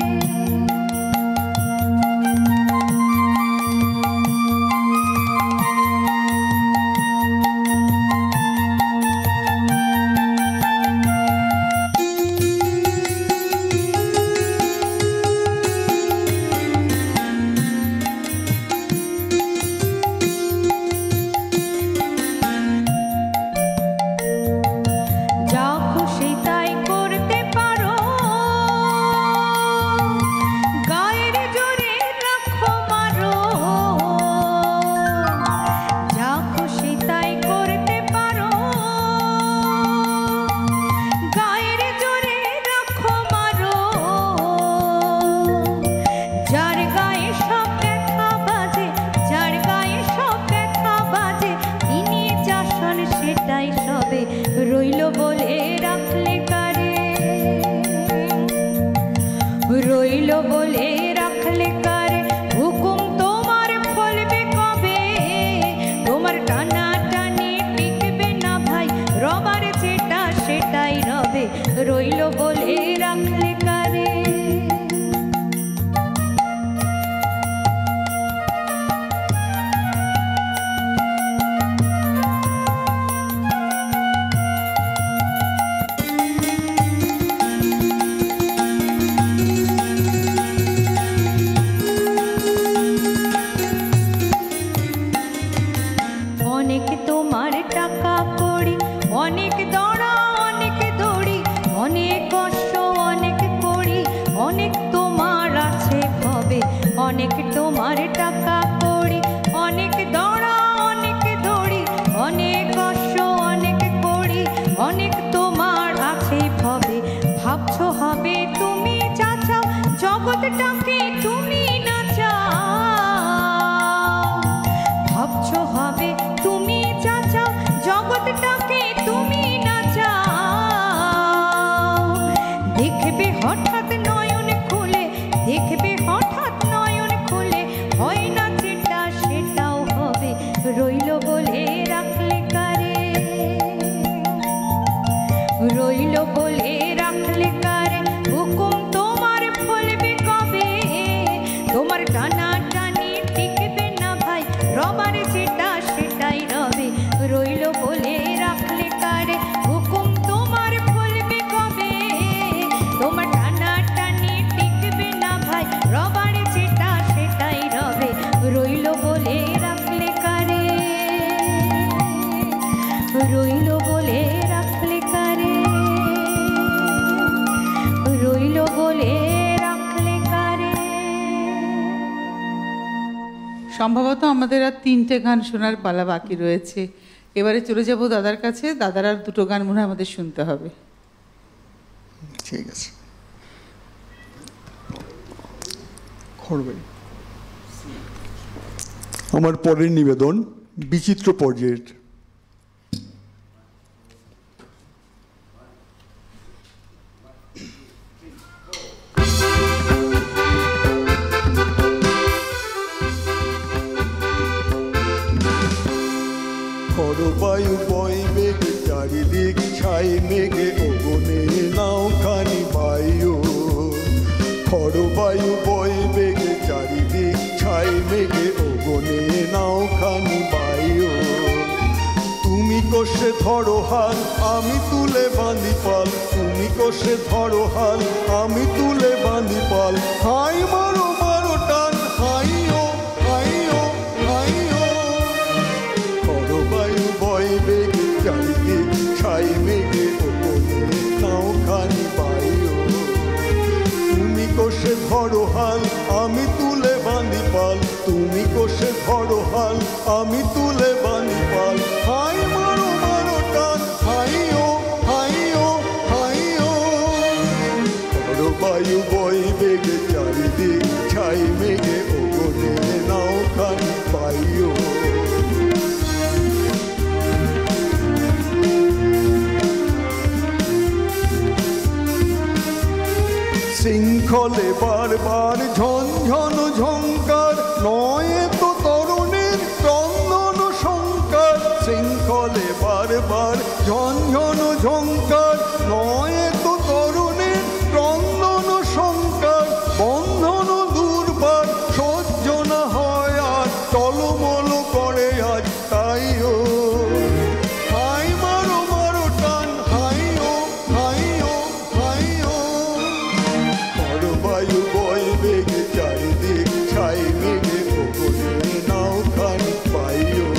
যা খুশি তাই করতে পারো গায়ের জোরে রাখো মারো যা খুশি তাই করতে পারো গায়ের জোরে রাখো মারো যার গায়ে সব ব্যথা বাজে যার গায়ে সব ব্যথা বাজে তিনি চাষন সেটাই সবে রইল বলে রাখলে কারে রইল বলে রাখলে কারে হুকুম তোমার ফলবে কবে তোমার টানা টানি টিকবে না ভাই রবার যেটা সেটাই রবে রইল বলে রাখলে কারে অনেক তোমার টাকা কড়ি অনেক দড়া অনেক দড়ি অনেক কষ্ট অনেক কড়ি অনেক তোমার আছে কবে অনেক তোমার টাকা কড়ি অনেক দড়া অনেক দড়ি অনেক কষ্ট অনেক কড়ি অনেক তোমার আছে ভবে ভাবছো হবে তুমি যা চাও জগৎটাকে তুমি না চাও ভাবছো হবে তুমি যা চাও জগৎটাকে তুমি না চাও দেখবে হঠাৎ নয়ন খুলে দেখবে হঠাৎ নয়ন খুলে হয় না যেটা সেটাও হবে রইল বলে রাখলে কারে রইল বলে রাখলে কারে হুকুম তোমার ফলবে কবে তোমার টানা টানি টিকবে না ভাই রবার যেটা সেটাই রবে রইল বলে রাখলে কারে হুকুম তোমার ফলবে কবে তোমার টানা টানি টিকবে না ভাই রবার যেটা সেটাই রবে রইল বলে রাখলে কারে রইল বলে রাখলে কারে রইল বলে রাখলে কারে সম্ভবত আমাদের আর 3টে গান শোনার পালা বাকি রয়েছে। এবারে চলে যাব দাদার কাছে। দাদার আর 2টো গান মনে হয় আমাদের শুনতে হবে। ঠিক আছে। খড়বাড়ি। আমার পরের নিবেদন বিচিত্র পর্যায়ের। খড়বায়ু বয় বেগে চারিদিক ছাই মেঘে ওগনে নাও খানি বায়ু খড়বায়ু বয় বেগে চারিদিক ছাই মেঘে ওগনে নাও খানি বায়ু তুমি কষে ধরো হাল আমি তুলে বাঁধি পাল তুমি কষে ধরো হাল আমি তুলে বাঁধি পাল হাই মারো মারো টান হাইও হাইও হাইও বারবার ঝনঝন ঝঙ্কার, নয় তো তরুণের ক্রন্দন শঙ্কার। শৃঙ্খলে বারবার ঝনঝন ঝঙ্কার, নয় তো তরুণের ক্রন্দন শঙ্কার। বন্ধন দুর্বার সহ্য না হয় আর, টলমল করে আজ তাইও। হাই মারো মারো টান, হাইও হাইও হাইও। বায়ু বয় বেগে চারিদিক, ছাই মেঘে গগনে নাও খানি পাইও।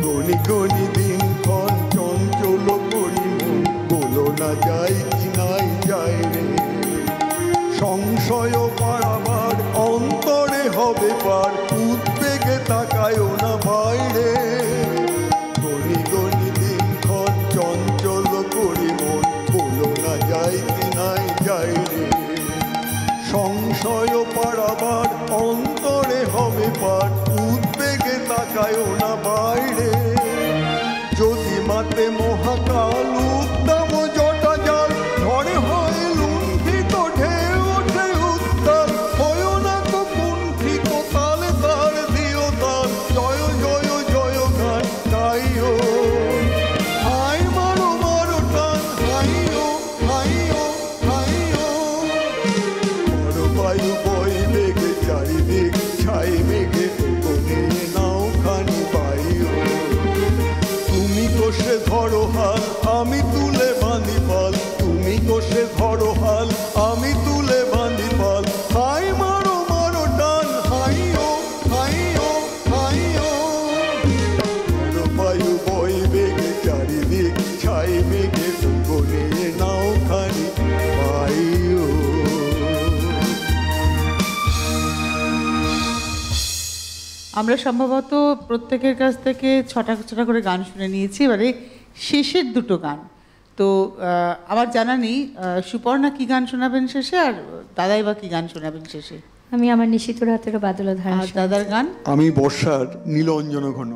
গনি গনি দিনক্ষণ চঞ্চল করি মন, বলো না যাই কি নাই যাই রে। সংশয় পারাবার অন্তরে হবে পার, উদ্বেগে তাকায়ও না বাইরে। গনি গনি দিনক্ষণ চঞ্চল করি মন, বলো না যাই কি নাই যাই রে। সংশয় পারাবার অন্তরে হবে পার, উদ্বেগে তাকায়ও না বাইরে। যদি মাতে মহাকাল উদ্দাম জটা জাল, ঝড়ে হয় লুণ্ঠিত ঢেউ ওঠে উত্তাল। হয় না তো কুণ্ঠিত তালে তার দিও তাল, জয় জয় জয় গান গাইও। হাই মারো মারো টান, হাইও হাইও হাইও। বড় বায়ু বয় বেগে চারিদিক, ছাই মেঘে গগনে নাও খানি পাইও। তুমি কোষে ধরো হাল, আমি তুলে বাঁধি পাল। তুমি কোষে ধরো হাল, আমি তুলে বাঁধি পাল। হাই মারো মারো টান, হাইও হাইও হাইও। বড় বায়ু বয় বেগে চারিদিক, ছাই মেঘে গগনে নাও খানি পাইও। আমরা সম্ভবত প্রত্যেকের কাছ থেকে ছটা ছটা করে গান শুনে নিয়েছি। এবারে শেষের দুটো গান তো আমার জানা নেই, সুপর্ণা কি গান শোনাবেন শেষে, আর দাদাই বা কি গান শোনাবেন শেষে? আমি আমার নিশিত রাতের বাদলধারা। আর দাদার গান? আমি বর্ষার নীলঞ্জন ঘন।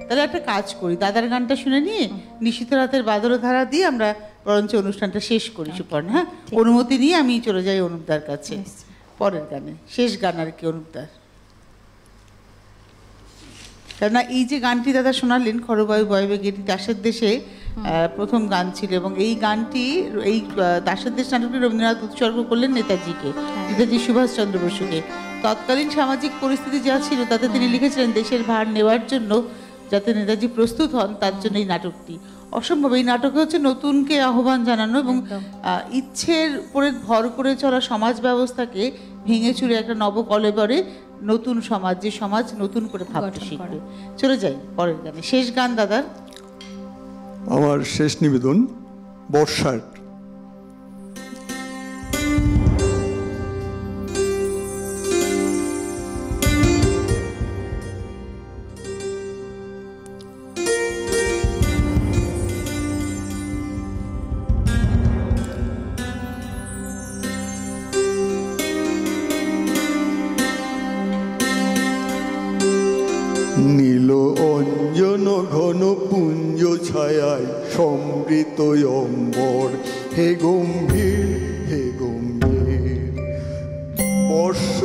তাহলে একটা কাজ করি, দাদার গানটা শুনে নিয়ে নিশিত রাতের বাদলধারা দিয়ে আমরা বরঞ্চ অনুষ্ঠানটা শেষ করি। সুপর্ণা, হ্যাঁ, অনুমতি নিয়ে আমি চলে যাই অনুপদার কাছে পরের গানে, শেষ গান আর কি অনুপদার। কেননা এই যে গানটি দাদা শোনালেন, খরবায়ু বয় বেগে, এটি দাসের দেশে প্রথম গান ছিল, এবং এই গানটি, এই দাসের দেশ নাটকটি রবীন্দ্রনাথ উৎসর্গ করলেন নেতাজিকে, নেতাজি সুভাষচন্দ্র বসুকে। তৎকালীন সামাজিক পরিস্থিতি যা ছিল তাতে তিনি লিখেছিলেন দেশের ভার নেওয়ার জন্য যাতে নেতাজি প্রস্তুত হন, তার জন্য এই নাটকটি। অসম্ভব, এই নাটকে হচ্ছে নতুনকে আহ্বান জানানো এবং ইচ্ছের উপরে ভর করে চলা সমাজ ব্যবস্থাকে ভেঙে চুরে একটা নবকলেবরে নতুন সমাজ, যে সমাজ নতুন করে ভাবতে শিখবে। চলে যাই পরের গানে, শেষ গান দাদার। আমার শেষ নিবেদন বর্ষার। নীল অঞ্জন ঘন পুঞ্জ ছায়ায় সমৃত অম্বর, হে গম্ভীর হে গম্ভীর। বর্ষ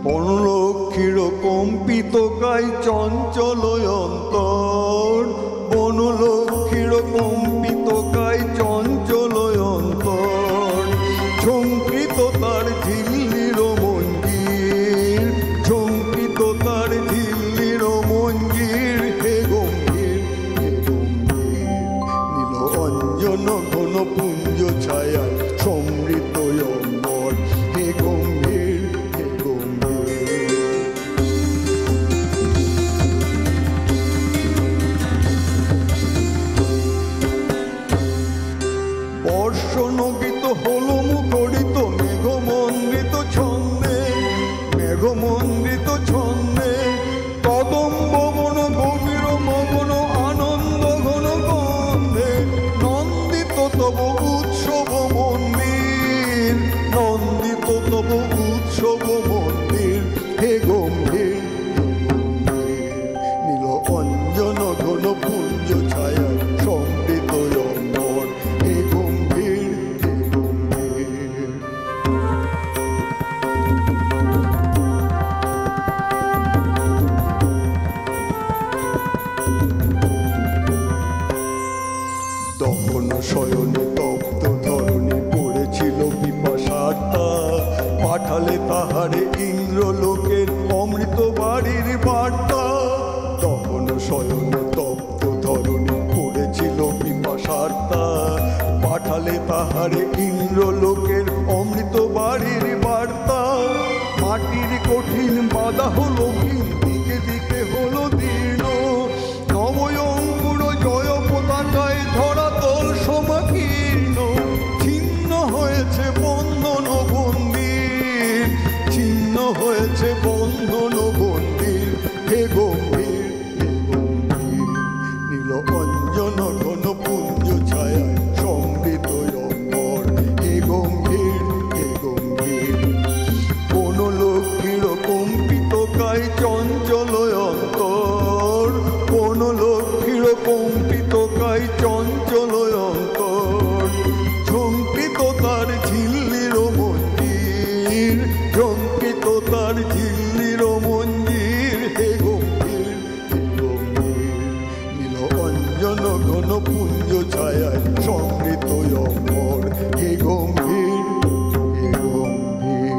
বনলক্ষীর কম্পিত কায় চঞ্চল অন্তর, বনলক্ষীর কম্পিত কায় চঞ্চল অন্তর। ঝঙ্কৃত তার ঝিল্লির মঞ্জির, ঝঙ্কৃত তার ঝিল্লির মঞ্জির, হে গম্ভীর হে গম্ভীর। নীল অঞ্জন ঘন পুঞ্জ ছায়ায় সমৃত অম্বর, হে গম্ভীর হে গম্ভীর। তখন শয়নে তপ্ত ধরণী পড়েছিল পিপাসার্তা, পাঠালে তাহারে ইন্দ্রলোকের অমৃত বাড়ির বার্তা। তখন শয়নে তপ্ত ধরণী পড়েছিল পিপাসার্তা, পাঠালে তাহারে ইন্দ্রলোকের অমৃত বাড়ির বার্তা। মাটির কঠিন বাধা হলো দিকে দিকে হলো দীর্ণ, নবয়ঙ্কুর জয় পতাকায় ধরাতল সমাকীর্ণ। ছিন্ন হয়েছে বন্ধন বন্দির, ছিন্ন হয়েছে বন্ধন বন্দির। হে গম্ভীর হে গম্ভীর, নীল অঞ্জন ঘন পুঞ্জ ছায়ায় সমৃত অম্বর। হে গম্ভীর হে গম্ভীর, কোন লক্ষ্মীর কম্পিত কায় চঞ্চল অন্তর, কোন লক্ষ্মীর কম্পিত কায় চঞ্চল অন্তর। ঝঙ্কৃত তার ঝিল্লির মঞ্জির, ঝঙ্কৃত তার ঝিল্লির মঞ্জির। হে গম্ভীর হে গম্ভীর, নীল অঞ্জন ঘন পুঞ্জ ছায়ায় সমৃত অম্বর। হে গম্ভীর হে গম্ভীর।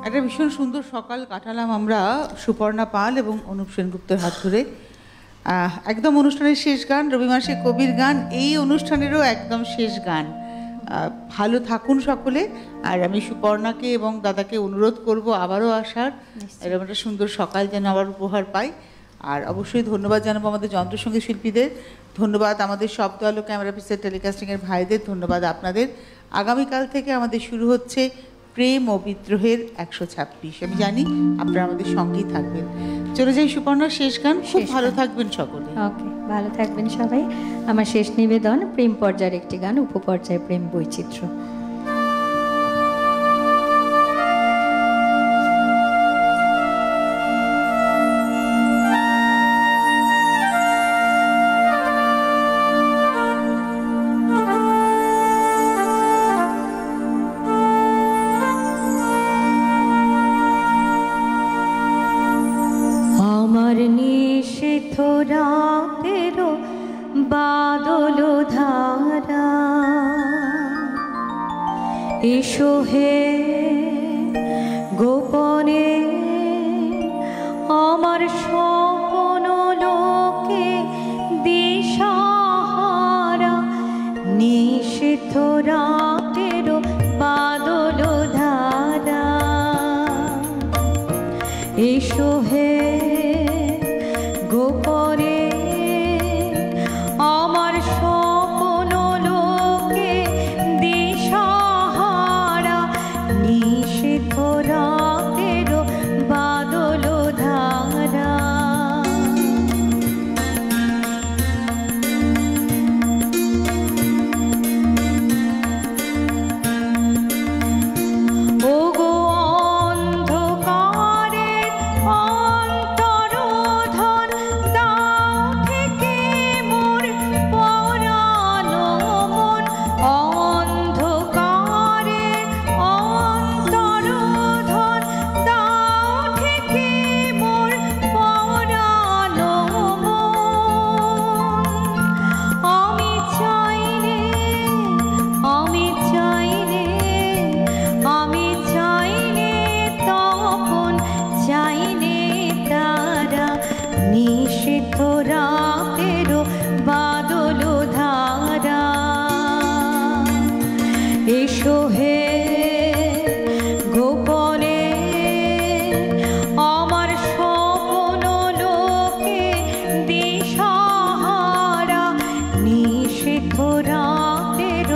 একটা ভীষণ সুন্দর সকাল কাটালাম আমরা সুপর্ণা পাল এবং অনুপ সেনগুপ্তের হাত ধরে। একদম অনুষ্ঠানের শেষ গান, রবি মাসে কবির গান, এই অনুষ্ঠানেরও একদম শেষ গান। ভালো থাকুন সকলে। আর আমি সুপর্ণাকে এবং দাদাকে অনুরোধ করব আবারও আসার, এরকম একটা সুন্দর সকাল যেন আবার উপহার পাই। আর অবশ্যই ধন্যবাদ জানাবো আমাদের যন্ত্রসঙ্গীত শিল্পীদের, ধন্যবাদ আমাদের শব্দ আলো ক্যামেরা পিসের টেলিকাস্টিংয়ের ভাইদের, ধন্যবাদ আপনাদের। আগামীকাল থেকে আমাদের শুরু হচ্ছে প্রেম ও বিদ্রোহের 126। আমি জানি আপনারা আমাদের সঙ্গেই থাকবেন। চলে যাই সুপর্ণার শেষ গান। খুব ভালো থাকবেন সকলে। ওকে, ভালো থাকবেন সবাই। আমার শেষ নিবেদন প্রেম পর্যায়ের একটি গান, উপপর্যায়ে প্রেম বৈচিত্র্য। রাতেরও বাদল ধারা, এসো হে গোপনে আমার স্বপ্ন লোকে দিশাহারা। নিষিদ্ধ রাতেরও বাদল ধারা, এসো হে গোপনে আমার স্বপ্ন লোকে দিশাহারা। নিষিদ্ধ রাতের বাদল ধারা, ওগো অন্ধকারের অন্তরোধন দাও থেকে মোর পরানো মন। অন্ধকারের অন্তরোধন দাও থেকে মোর পরানো মন। আমি চাই রে, আমি চাই রে, আমি চাই রে তপন, চাই রে তারা। নিষিদ্ধ রাতের বাদল ধারা, এসো হে গোপনে আমার স্বপ্ন লোকে দিশাহারা। নিষিদ্ধ রাতের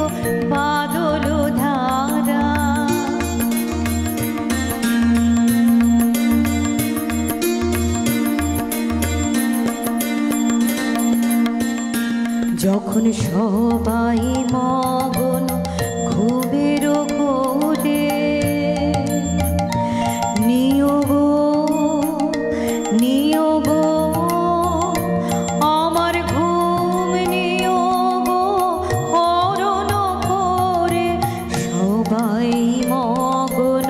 বাদল ধারা, যখন সবাই মগন ঘুমের ঘোরে, নিয়োগ নিয়োগ আমার ঘুম নিয়োগ হরণ করে। সবাই মগন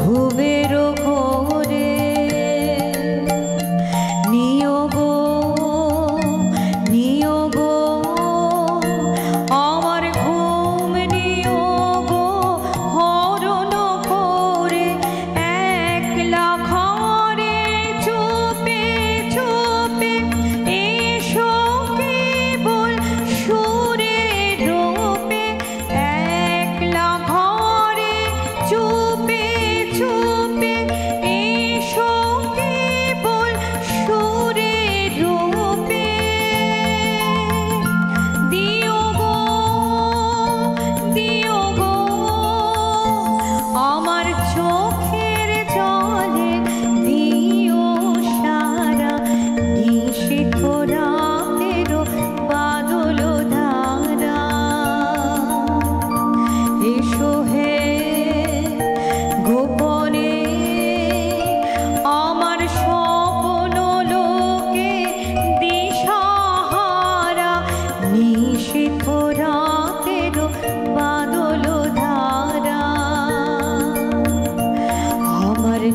ঘুমের ঘোরে, নিয়োগ নিয়োগ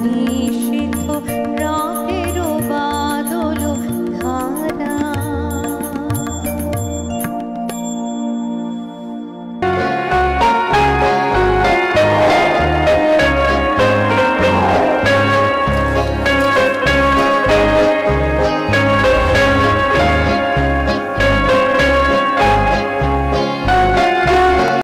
জানিস